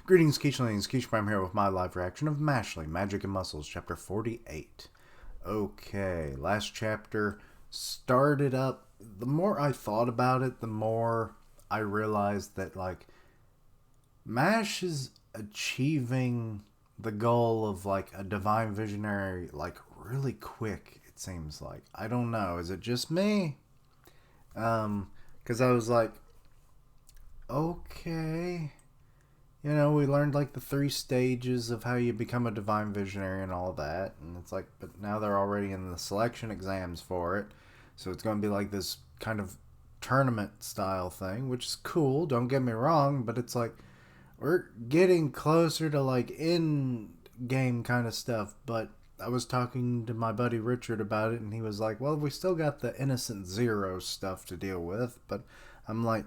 Greetings, Keechlings. Keech Prime here with my live reaction of Mashle, Magic and Muscles, Chapter 48. Okay, last chapter started up. The more I thought about it, the more I realized that, like, Mash is achieving the goal of, like, a divine visionary, like, really quick, it seems like. I don't know. Is it just me? Because I was like, okay. You know, we learned like the 3 stages of how you become a divine visionary and all that. And it's like, but now they're already in the selection exams for it. So it's going to be like this kind of tournament style thing, which is cool. Don't get me wrong. But it's like, we're getting closer to like in game kind of stuff. But I was talking to my buddy Richard about it, and he was like, well, we still got the Innocent Zero stuff to deal with. But I'm like,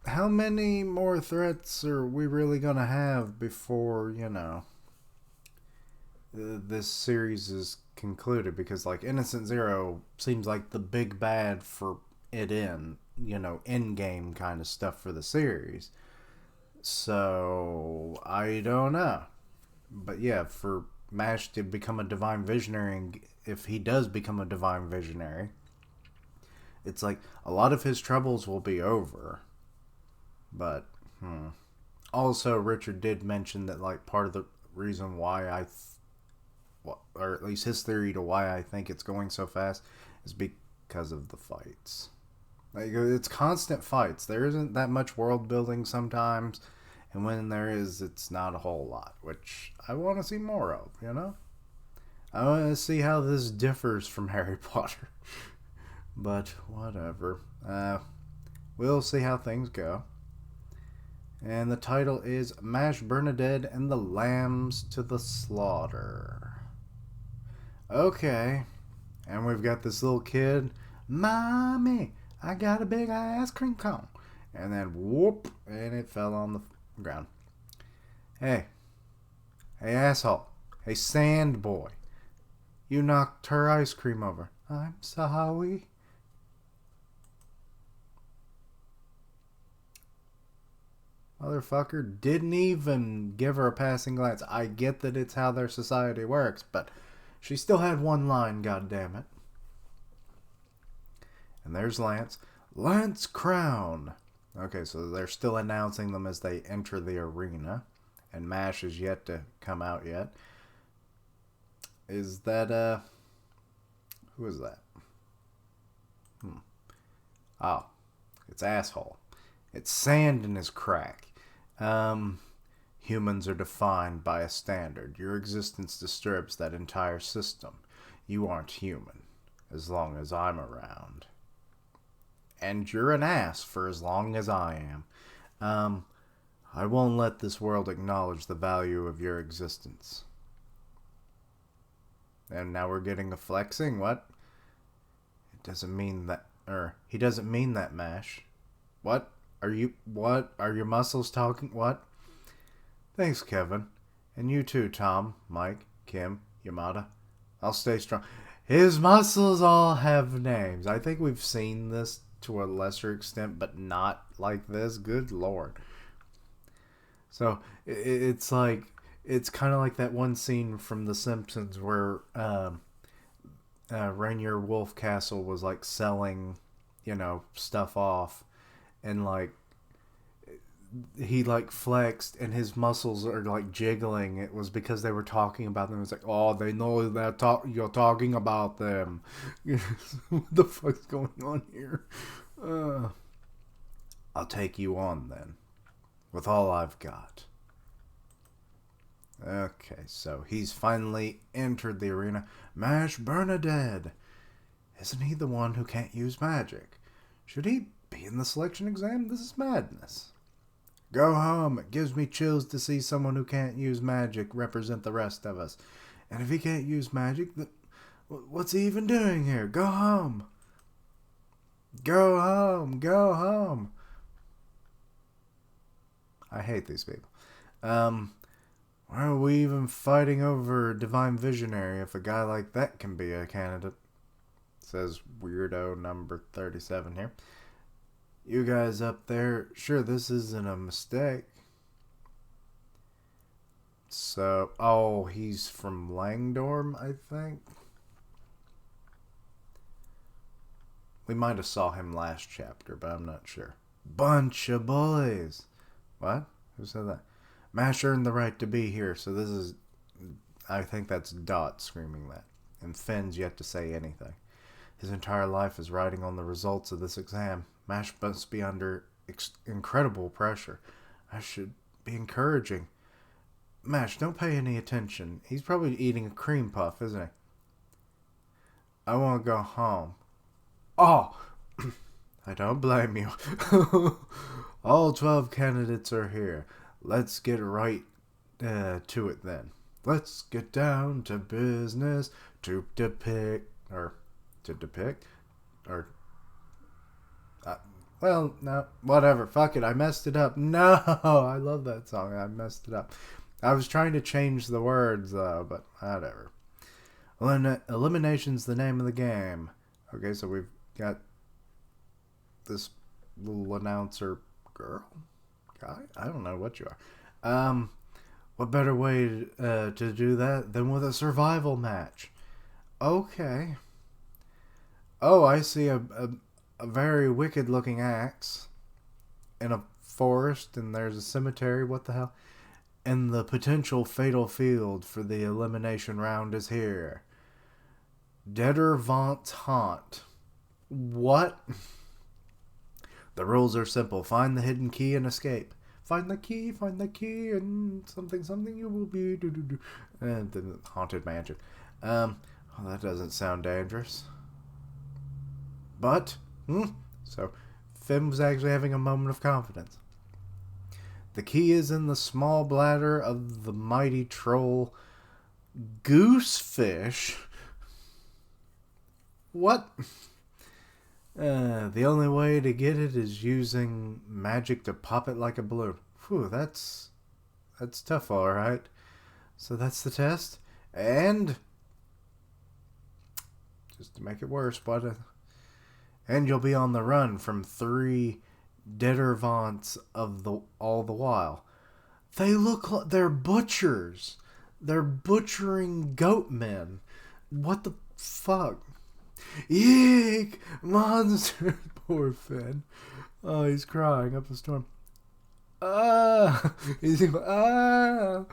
how many more threats are we really gonna have before, you know, this series is concluded? Because, like, Innocent Zero seems like the big bad for it in game kind of stuff for the series. So, I don't know. But yeah, for Mash to become a divine visionary, and if he does become a divine visionary, it's like a lot of his troubles will be over. But also, Richard did mention that, like, part of the reason why or at least his theory to why I think it's going so fast, is because of the fights. Like, it's constant fights. There isn't that much world building sometimes, and when there is, it's not a whole lot, which I want to see more of. You know, I want to see how this differs from Harry Potter. But whatever. We'll see how things go. And the title is Mash Bernadette and the Lambs to the Slaughter. Okay. And we've got this little kid. Mommy, I got a big ice cream cone. And then whoop, and it fell on the ground. Hey. Hey, asshole. Hey, sand boy. You knocked her ice cream over. I'm sorry. Motherfucker didn't even give her a passing glance. I get that it's how their society works, but she still had one line, goddammit. And there's Lance. Lance Crown. Okay, so they're still announcing them as they enter the arena. And Mash is yet to come out yet. Is that, who is that? Oh, it's asshole. It's sand in his crack. Humans are defined by a standard. Your existence disturbs that entire system. You aren't human, as long as I'm around. And you're an ass for as long as I am. I won't let this world acknowledge the value of your existence. And now we're getting a flexing? What? It doesn't mean that, he doesn't mean that, Mash. What? What? Are your muscles talking? What? Thanks, Kevin. And you too, Tom, Mike, Kim, Yamada. I'll stay strong. His muscles all have names. I think we've seen this to a lesser extent, but not like this. Good Lord. So, it's like, it's kind of like that one scene from The Simpsons where Rainier Wolfcastle was, like, selling, stuff off. And, like, he, like, flexed and his muscles are, like, jiggling. It was because they were talking about them. It was like, oh, they know that you're talking about them. What the fuck's going on here? I'll take you on, then. With all I've got. Okay, so he's finally entered the arena. Mash Bernadette. Isn't he the one who can't use magic? Should he be in the selection exam? This is madness. Go home. It gives me chills to see someone who can't use magic represent the rest of us. And if he can't use magic, then what's he even doing here? Go home. Go home. Go home. I hate these people. Why are we even fighting over Divine Visionary if a guy like that can be a candidate? Says weirdo number 37 here. You guys up there, sure this isn't a mistake. So, oh, he's from Langdorm, I think. We might have saw him last chapter, but I'm not sure. Bunch of boys. What? Who said that? Mash earned the right to be here, so this is... I think that's Dot screaming that. And Finn's yet to say anything. His entire life is riding on the results of this exam. Mash must be under incredible pressure. I should be encouraging. Mash, don't pay any attention. He's probably eating a cream puff, isn't he? I want to go home. Oh! I don't blame you. All 12 candidates are here. Let's get right to it then. Let's get down to business to depict, or well, no, whatever. Fuck it, I messed it up. No, I love that song. I messed it up. I was trying to change the words, though, but whatever. Elimination's the name of the game. Okay, so we've got this little announcer girl? Guy? I don't know what you are. What better way to do that than with a survival match? Okay. Oh, I see a very wicked-looking axe in a forest, and there's a cemetery. What the hell? And the potential fatal field for the elimination round is here. Dettervant's Haunt. What? The rules are simple. Find the hidden key and escape. Find the key, and something you will be. And the haunted mansion. Well, that doesn't sound dangerous. But, so, Finn was actually having a moment of confidence. The key is in the small bladder of the mighty troll Goosefish. What? The only way to get it is using magic to pop it like a balloon. Phew, that's tough, alright. So that's the test. And, just to make it worse, and you'll be on the run from 3 Dettervants of all the while. They look like they're butchers. They're butchering goatmen. What the fuck? Eek! Monster! Poor Finn. Oh, he's crying up a storm. Ah! He's like, ah!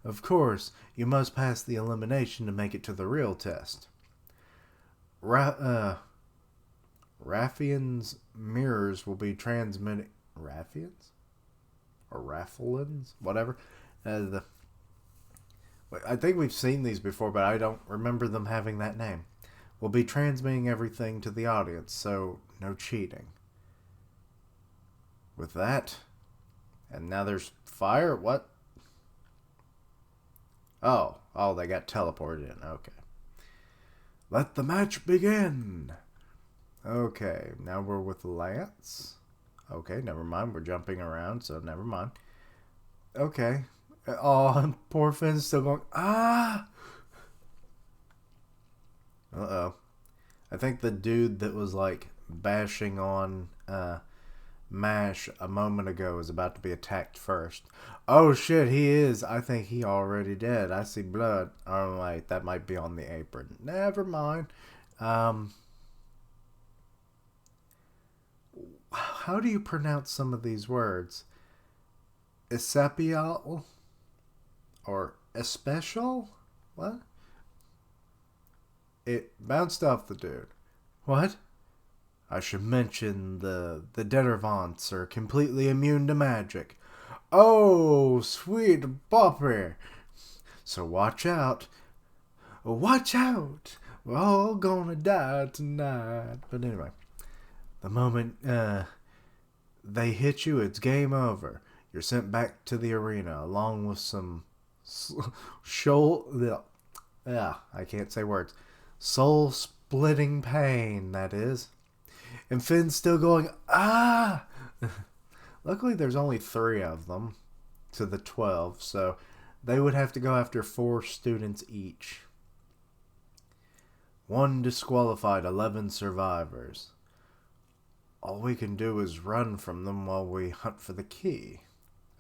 Of course, you must pass the elimination to make it to the real test. Raffian's mirrors will be transmitting... Raffians? Or Rafflins? Whatever. I think we've seen these before, but I don't remember them having that name. We'll be transmitting everything to the audience, so no cheating. With that, and now there's fire? What? Oh, they got teleported in. Okay. Let the match begin. Okay, now we're with Lance. Okay, never mind. We're jumping around, so never mind. Okay. Oh, poor Finn's still going, ah! Uh-oh. I think the dude that was, like, bashing on Mash a moment ago is about to be attacked first. Oh, shit, he is. I think he already dead. I see blood. Oh, wait, that might be on the apron. Never mind. How do you pronounce some of these words? Esapial? Or especial? What? It bounced off the dude. What? I should mention the Dettervants are completely immune to magic. Oh, sweet bopper. So watch out. Watch out. We're all gonna die tonight. But anyway, the moment they hit you, it's game over. You're sent back to the arena along with some I can't say words. Soul-splitting pain, that is. And Finn's still going, ah! Luckily, there's only 3 of them to the 12, so they would have to go after 4 students each. 1 disqualified, 11 survivors. All we can do is run from them while we hunt for the key.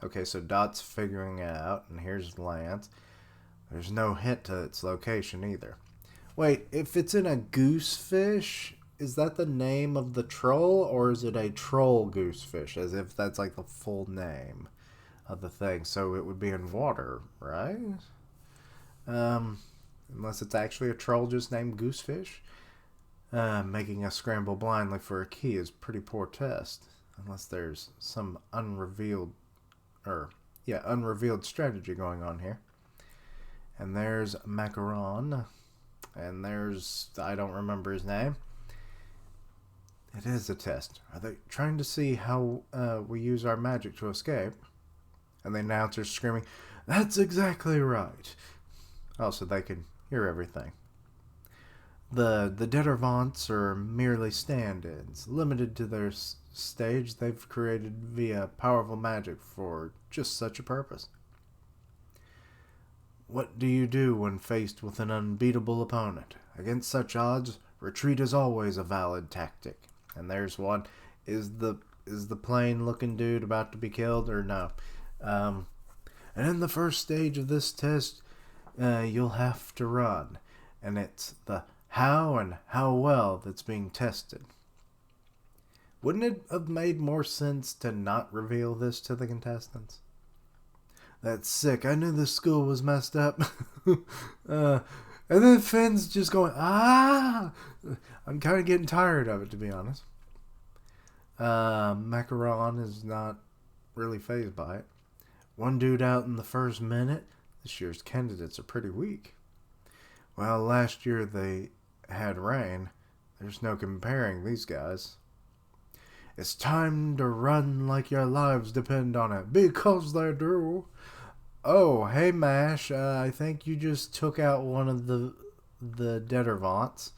Okay, so Dot's figuring it out, and here's Lance. There's no hint to its location either. Wait, if it's in a goosefish, is that the name of the troll, or is it a troll goosefish? As if that's like the full name of the thing. So it would be in water, right? Unless it's actually a troll just named goosefish. Making us scramble blindly for a key is pretty poor test. Unless there's some unrevealed strategy going on here. And there's Macaron. And there's, I don't remember his name. It is a test. Are they trying to see how we use our magic to escape? And the announcer's screaming, "That's exactly right." Oh, so they can hear everything. The Detervants are merely stand-ins, limited to their stage they've created via powerful magic for just such a purpose. What do you do when faced with an unbeatable opponent? Against such odds, retreat is always a valid tactic. And there's one. Is the plain-looking dude about to be killed or no? And in the first stage of this test, you'll have to run. And it's the how and how well that's being tested. Wouldn't it have made more sense to not reveal this to the contestants? That's sick. I knew this school was messed up. And then Finn's just going, ah! I'm kind of getting tired of it, to be honest. Macaron is not really fazed by it. One dude out in the first minute. This year's candidates are pretty weak. Well, last year they had rain. There's no comparing these guys. It's time to run like your lives depend on it, because they do. Oh, hey Mash, I think you just took out one of the Detervants.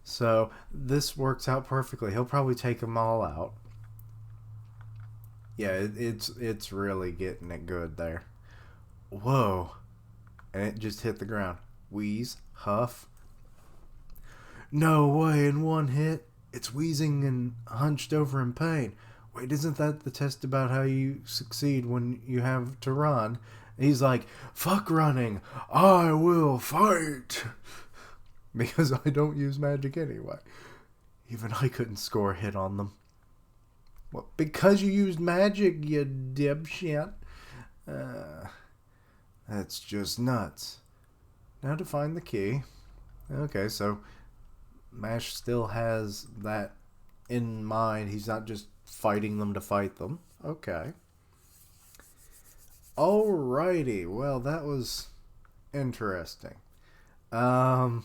So this works out perfectly. He'll probably take them all out. Yeah, it's really getting it good there. Whoa. And it just hit the ground. Wheeze, huff. No way, in one hit. It's wheezing and hunched over in pain. Wait, isn't that the test about how you succeed when you have to run? He's like, fuck running. I will fight. Because I don't use magic anyway. Even I couldn't score a hit on them. What? Because you used magic, you dipshit. That's just nuts. Now to find the key. Okay, so Mash still has that in mind. He's not just fighting them to fight them. Okay. Alrighty. Well, that was interesting. I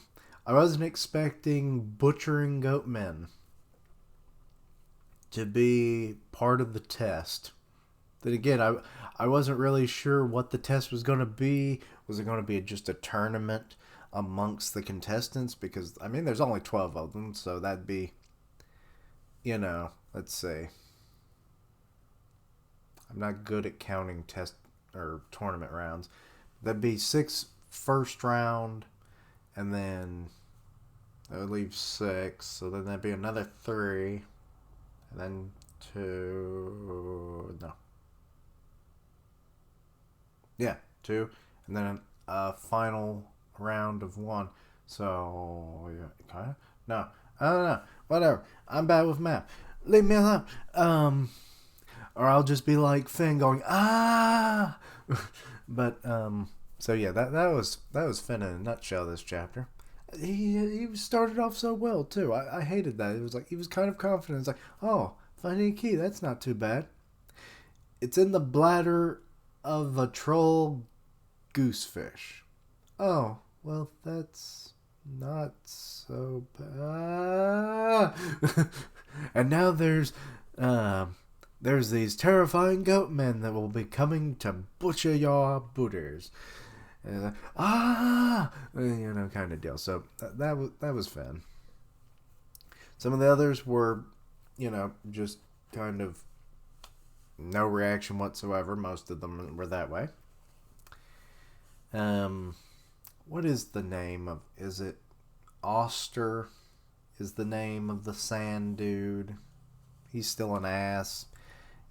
wasn't expecting butchering Goatmen to be part of the test. Then again, I wasn't really sure what the test was going to be. Was it going to be just a tournament amongst the contestants? Because, I mean, there's only 12 of them, so that'd be, let's see. I'm not good at counting test or tournament rounds. That'd be 6 first round, and then that would leave 6. So then that'd be another 3, and then 2. No. Yeah, 2, and then a final round of 1. So yeah, kind of. No, I don't know. Whatever. I'm bad with math. Leave me alone. Or I'll just be like Finn going, ah. But so yeah, that was Finn in a nutshell. This chapter. He started off so well too. I hated that. It was like he was kind of confident. It's like, oh, finding a key, that's not too bad. It's in the bladder of a troll goosefish. Oh, well, that's not so bad. And now there's these terrifying goatmen that will be coming to butcher your booters. And kind of deal. So that was fun. Some of the others were, just kind of no reaction whatsoever. Most of them were that way. What is the name of? Is it Oster? Is the name of the sand dude? He's still an ass.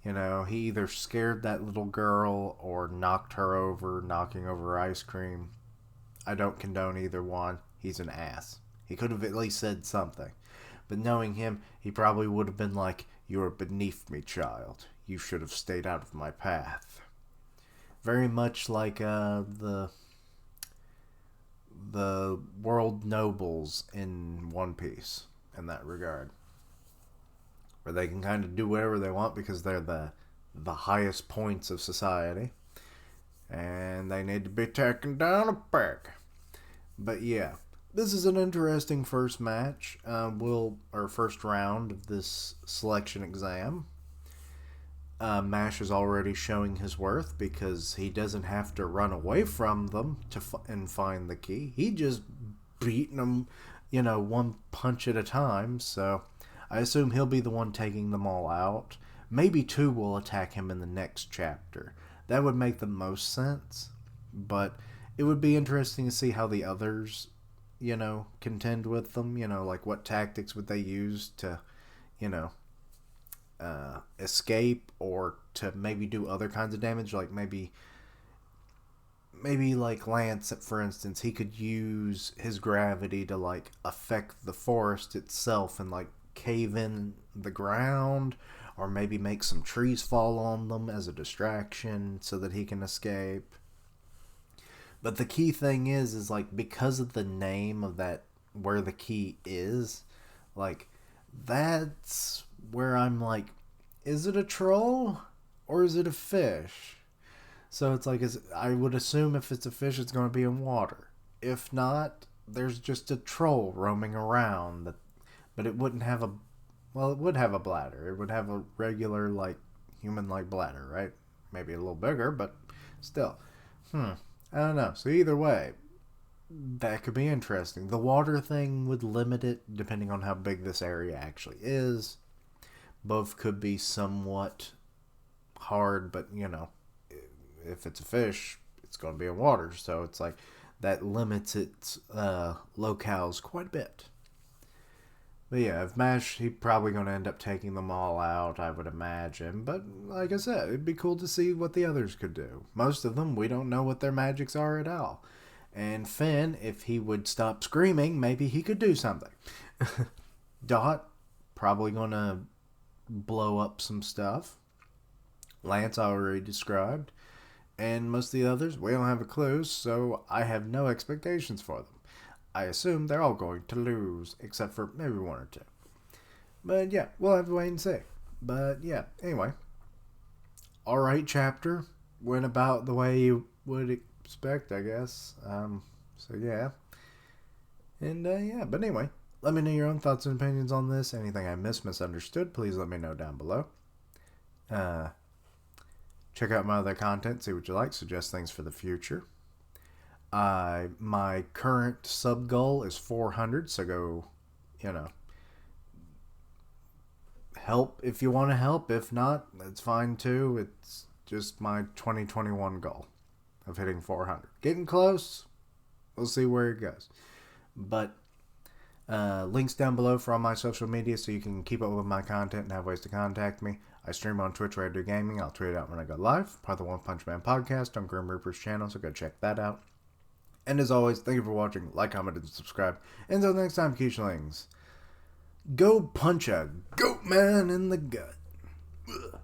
You know, he either scared that little girl or knocked her over, knocking over ice cream. I don't condone either one. He's an ass. He could have at least said something. But knowing him, he probably would have been like, "You are beneath me, child. You should have stayed out of my path." Very much like the world nobles in One Piece in that regard, where they can kind of do whatever they want because they're the highest points of society, and they need to be taken down a peg. But yeah, this is an interesting first match. Our first round of this selection exam. Mash is already showing his worth because he doesn't have to run away from them and find the key. He just beating them, one punch at a time. So I assume he'll be the one taking them all out. Maybe two will attack him in the next chapter. That would make the most sense. But it would be interesting to see how the others, contend with them. Like what tactics would they use to, escape or to maybe do other kinds of damage. Like maybe like Lance, for instance, he could use his gravity to like affect the forest itself and like cave in the ground, or maybe make some trees fall on them as a distraction so that he can escape. But the key thing is like, because of the name of that, where the key is, like, that's where I'm like, is it a troll or is it a fish? So it's like, I would assume if it's a fish, it's going to be in water. If not, there's just a troll roaming around. But it wouldn't have it would have a bladder. It would have a regular, like, human-like bladder, right? Maybe a little bigger, but still. I don't know. So either way, that could be interesting. The water thing would limit it depending on how big this area actually is. Both could be somewhat hard, but, if it's a fish, it's going to be in water. So it's like, that limits its locales quite a bit. But yeah, if Mash, he's probably going to end up taking them all out, I would imagine. But like I said, it'd be cool to see what the others could do. Most of them, we don't know what their magics are at all. And Finn, if he would stop screaming, maybe he could do something. Dot, probably going to blow up some stuff. Lance, I already described. And most of the others, we don't have a clue, so I have no expectations for them. I assume they're all going to lose, except for maybe one or two. But yeah, we'll have to wait and see. But yeah, anyway. Alright, chapter. Went about the way you would expect, I guess. So yeah. And yeah, but anyway. Let me know your own thoughts and opinions on this. Anything I misunderstood, please let me know down below. Check out my other content, see what you like, suggest things for the future. My current sub goal is 400, so go, help if you want to help. If not, that's fine too. It's just my 2021 goal of hitting 400. Getting close. We'll see where it goes. But links down below for all my social media so you can keep up with my content and have ways to contact me. I stream on Twitch where I do gaming. I'll tweet it out when I go live. Part of the One Punch Man podcast on Grim Reaper's channel, so go check that out. And as always, thank you for watching. Like, comment, and subscribe. Until next time, Keishlings, go punch a Goatman in the gut. Ugh.